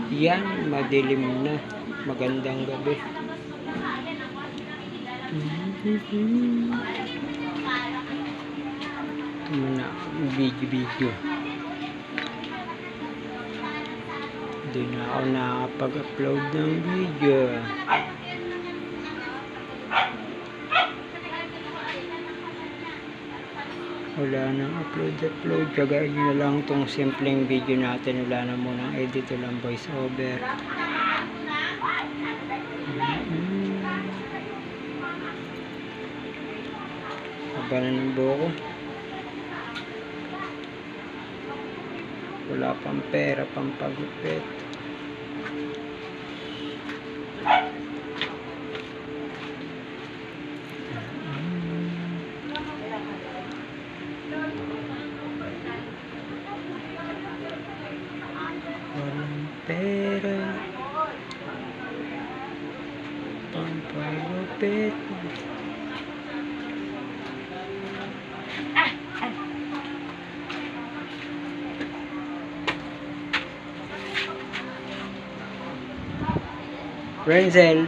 Yan, madilim na. Magandang gabi. Ito muna, video. Hindi na ako nakapag-upload ng video. Wala nang upload. Tsagain nyo na lang itong simpleng video natin. Wala na munang edit, walang voice over. Haba na ng buko. Wala pang pera, pang pagupit. Walang pera, pang pagupit. Renzel.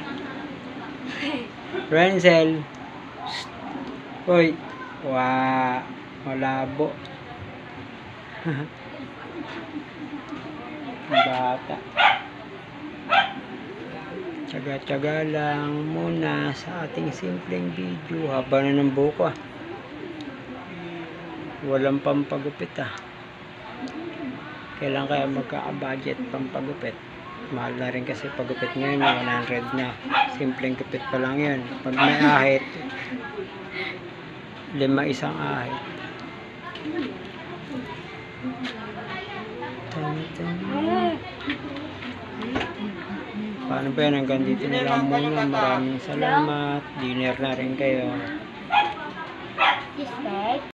Hoy. Malabo. Bata. Tsaga-tsaga lang muna sa ating simpleng video. Haba na ng buko. Walang pampagupit. Kailan kaya magkaka-budget pampagupit? Mahal na rin kasi pagupit ngayon, 100 na. Simpleng gupit pa lang yun. Pag may ahit, 5 isang ahit. Paano ba yan? Hanggang dito na lang muna. Maraming salamat. Dinner na rin kayo.